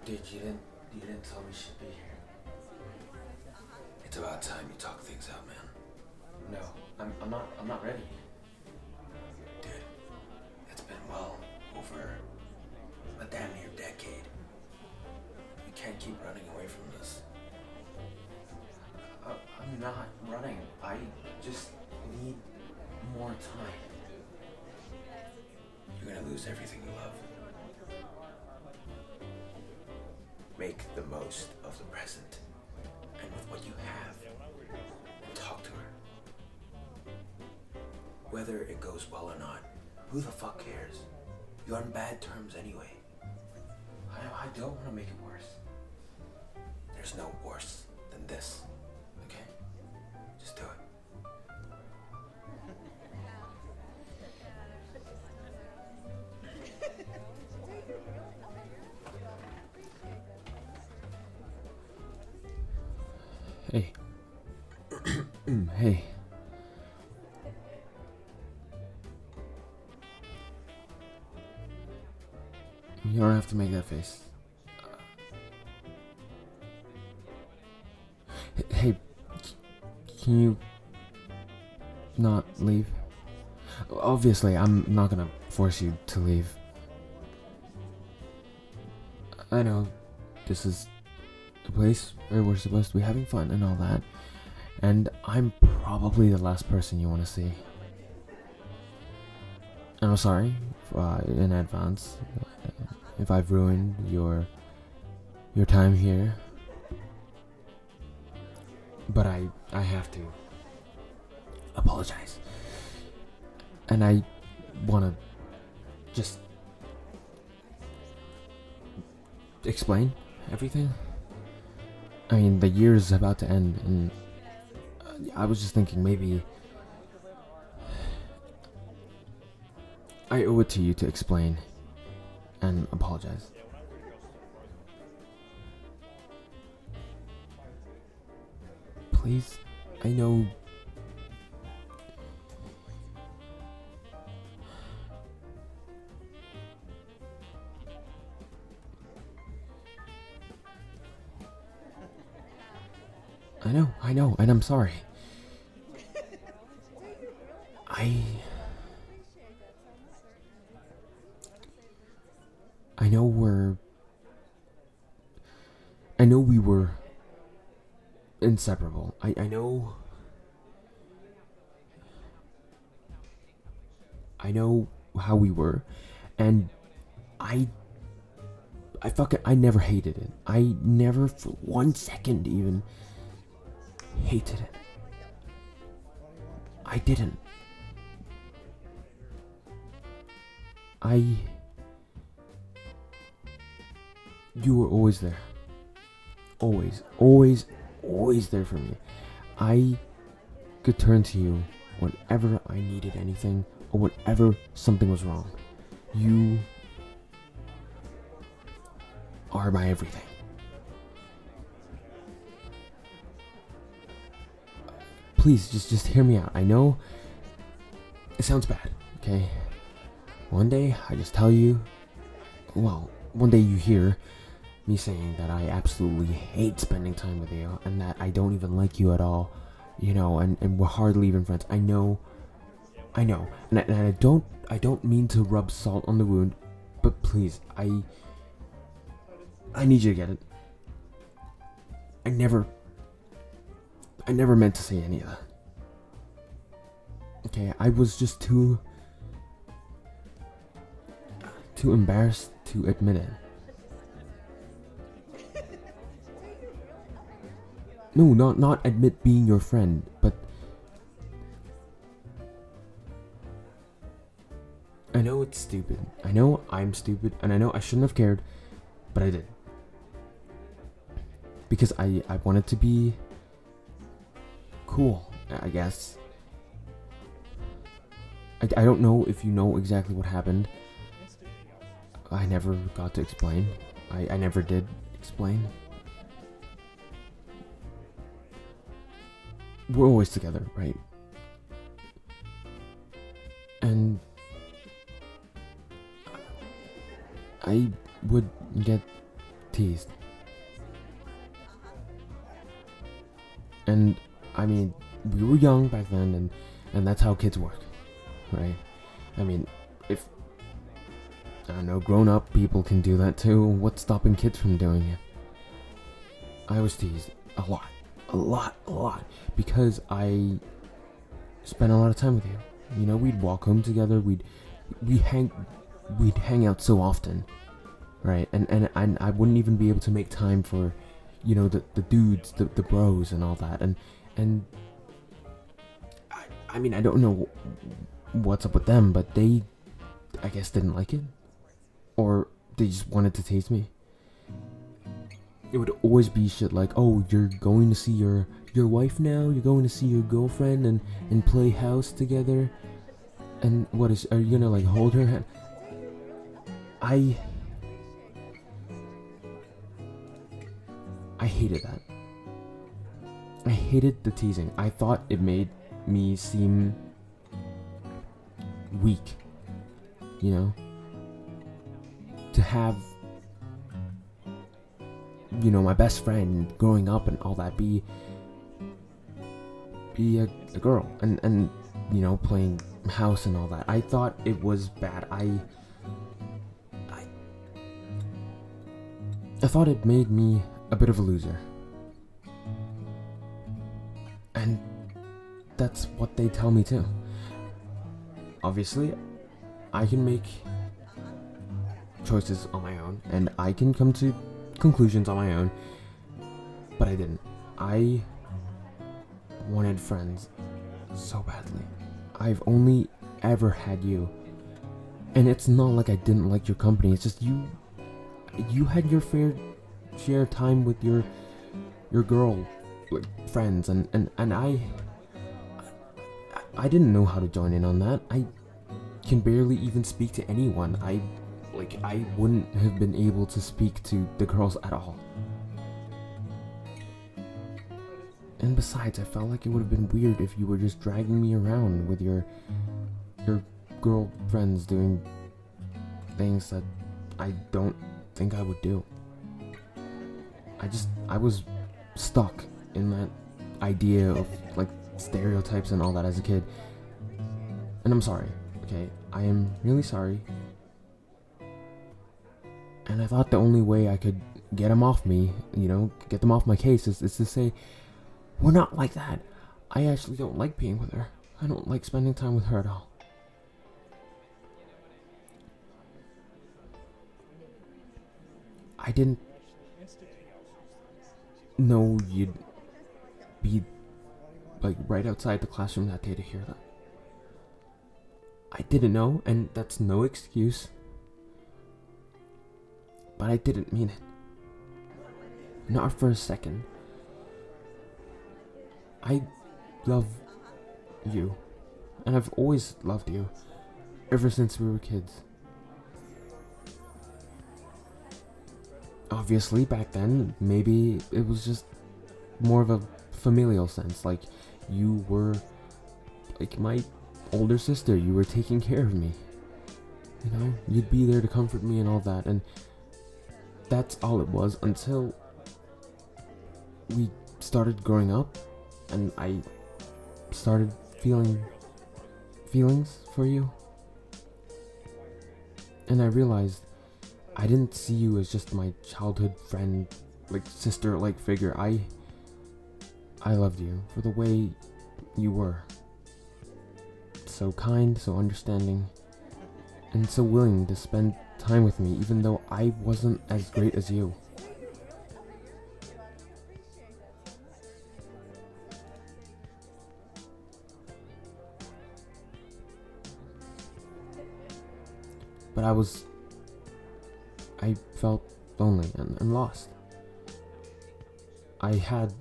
Dude, you didn't tell me she'd be here. It's about time you talk things out, man. No, I'm not ready. Dude, it's been well over a damn near decade. We can't keep running away from this. I'm not running. I just need more time. You're gonna lose everything you love. Make the most of the present, and with what you have, talk to her. Whether it goes well or not, who the fuck cares? You're on bad terms anyway. I don't want to make it worse. There's no worse than this, okay? Just do it. Hey. Hey. You don't have to make that face. Hey, can you not leave? Obviously, I'm not gonna force you to leave. I know this is the place where we're supposed to be having fun and all that, and I'm probably the last person you want to see. And I'm sorry in advance if I've ruined your time here, but I have to apologize, and I want to just explain everything. I mean, the year is about to end, and I was just thinking maybe I owe it to you to explain and apologize. Please, I know. I know, and I'm sorry. I know we were inseparable. I know how we were, and I never hated it. I never for 1 second even hated it. I didn't. You were always there. Always there for me. I could turn to you whenever I needed anything or whenever something was wrong. You are my everything. Please, just hear me out. I know it sounds bad, okay? One day I just tell you, well, one day you hear me saying that I absolutely hate spending time with you and that I don't even like you at all, you know, and we're hardly even friends. I know, and I don't mean to rub salt on the wound, but please, I need you to get it. I never meant to say any of that. Okay, I was just too embarrassed to admit it. No, not admit being your friend, but I know it's stupid. I know I'm stupid, and I know I shouldn't have cared, but I did. Because I wanted to be cool, I guess. I don't know if you know exactly what happened. I never got to explain. I never did explain. We're always together, right? And I would get teased. And I mean, we were young back then, and that's how kids work, right? I mean, if, I don't know, grown-up people can do that too, what's stopping kids from doing it? I was teased a lot, because I spent a lot of time with you. You know, we'd walk home together, we'd hang out so often, right? And I wouldn't even be able to make time for, you know, the dudes, the bros and all that. And I mean, I don't know what's up with them, but they, I guess, didn't like it. Or they just wanted to tease me. It would always be shit like, oh, you're going to see your wife now? You're going to see your girlfriend and play house together? And are you gonna like hold her hand? I hated that. I hated the teasing. I thought it made me seem weak, you know? To have, you know, my best friend growing up and all that be a girl and you know, playing house and all that. I thought it was bad. I thought it made me a bit of a loser. And that's what they tell me too. Obviously, I can make choices on my own, and I can come to conclusions on my own, but I didn't. I wanted friends so badly. I've only ever had you, and it's not like I didn't like your company. It's just you had your fair share time with your girl friends, and I didn't know how to join in on that. I can barely even speak to anyone. I wouldn't have been able to speak to the girls at all. And besides, I felt like it would have been weird if you were just dragging me around with your girlfriends doing things that I don't think I would do. I was stuck in that idea of like stereotypes and all that as a kid. And I'm sorry, okay? I am really sorry. And I thought the only way I could get them off me, you know, get them off my case is to say, we're not like that. I actually don't like being with her. I don't like spending time with her at all. I didn't know you'd be like right outside the classroom that day to hear that. I didn't know, and that's no excuse. But I didn't mean it. Not for a second. I love you. And I've always loved you. Ever since we were kids. Obviously, back then, maybe it was just more of a familial sense. Like, you were like my older sister. You were taking care of me. You know, you'd be there to comfort me and all that. And that's all it was until we started growing up and I started feeling feelings for you. And I realized I didn't see you as just my childhood friend, like sister-like figure. I loved you for the way you were. So kind, so understanding, and so willing to spend time with me, even though I wasn't as great as you. But I felt lonely and lost. I had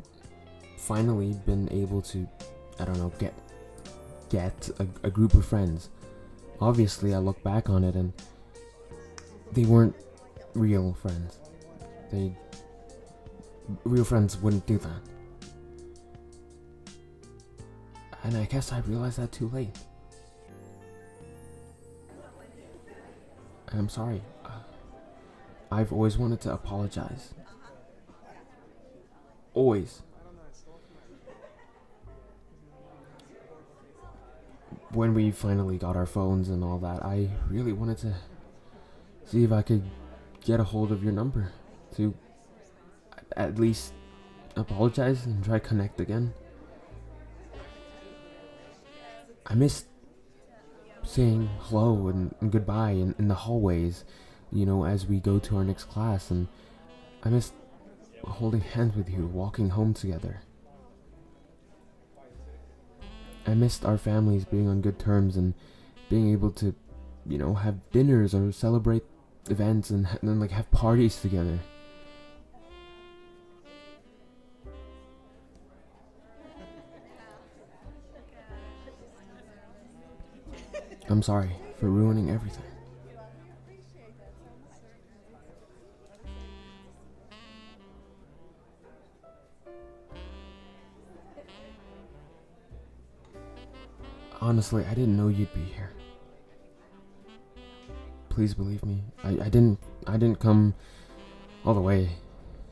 finally been able to, I don't know, get a group of friends. Obviously, I look back on it and they weren't real friends. Real friends wouldn't do that. And I guess I realized that too late. And I'm sorry. I've always wanted to apologize. Always. When we finally got our phones and all that, I really wanted to see if I could get a hold of your number to at least apologize and try to connect again. I missed saying hello and goodbye in the hallways, as we go to our next class, and I missed holding hands with you, walking home together. I missed our families being on good terms and being able to, have dinners or celebrate events and then have parties together. I'm sorry for ruining everything. Honestly, I didn't know you'd be here. Please believe me. I didn't come all the way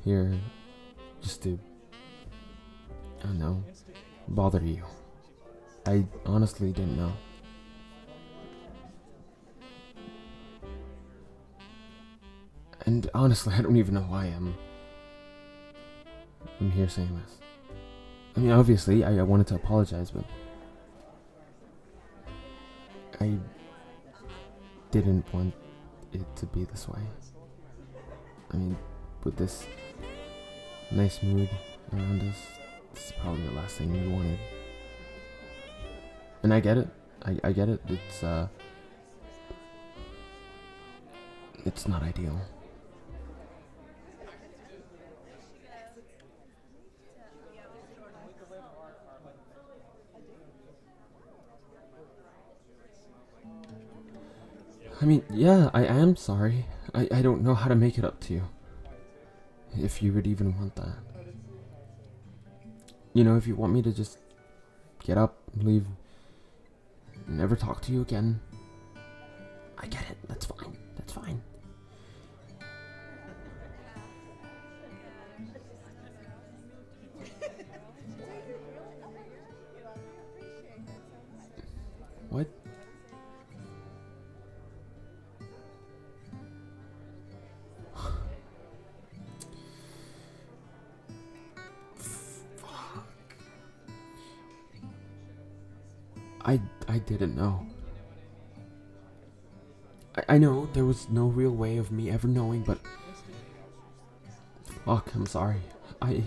here just to, I don't know, bother you. I honestly didn't know. And honestly, I don't even know why I'm here saying this. I mean, obviously, I wanted to apologize, but I didn't want it to be this way. I mean, with this nice mood around us, this is probably the last thing we wanted. And I get it. I get it. It's not ideal. I mean, yeah, I am sorry. I don't know how to make it up to you. If you would even want that. If you want me to just get up, leave, never talk to you again, I get it. That's fine. That's fine. What? I didn't know. I know there was no real way of me ever knowing, but fuck, I'm sorry. I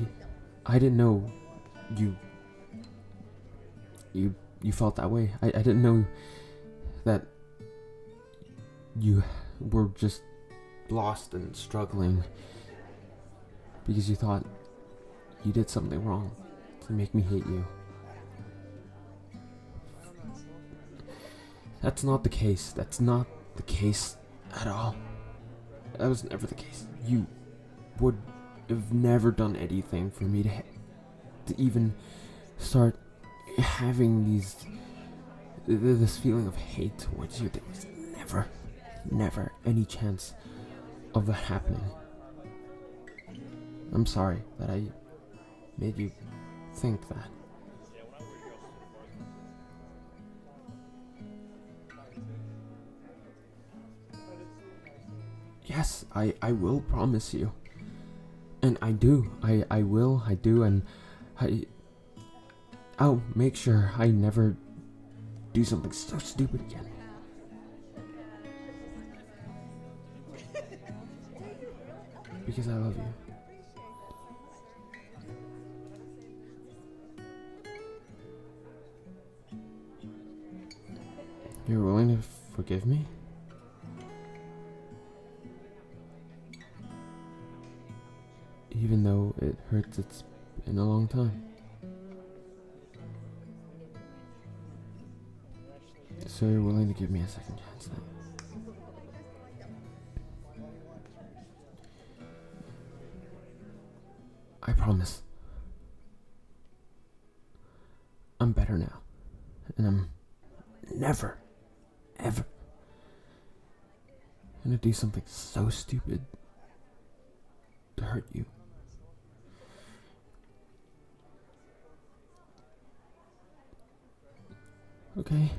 didn't know you felt that way. I didn't know that you were just lost and struggling because you thought you did something wrong to make me hate you. That's not the case. That's not the case at all. That was never the case. You would have never done anything for me to even start having this feeling of hate towards you. There was never any chance of that happening. I'm sorry that I made you think that. Yes, I will promise you. And I do. I will, I do, and I'll make sure I never do something so stupid again. Because I love you. You're willing to forgive me? Even though it hurts, it's been a long time. So you're willing to give me a second chance then? I promise. I'm better now. And I'm never, ever gonna do something so stupid hurt you. Okay,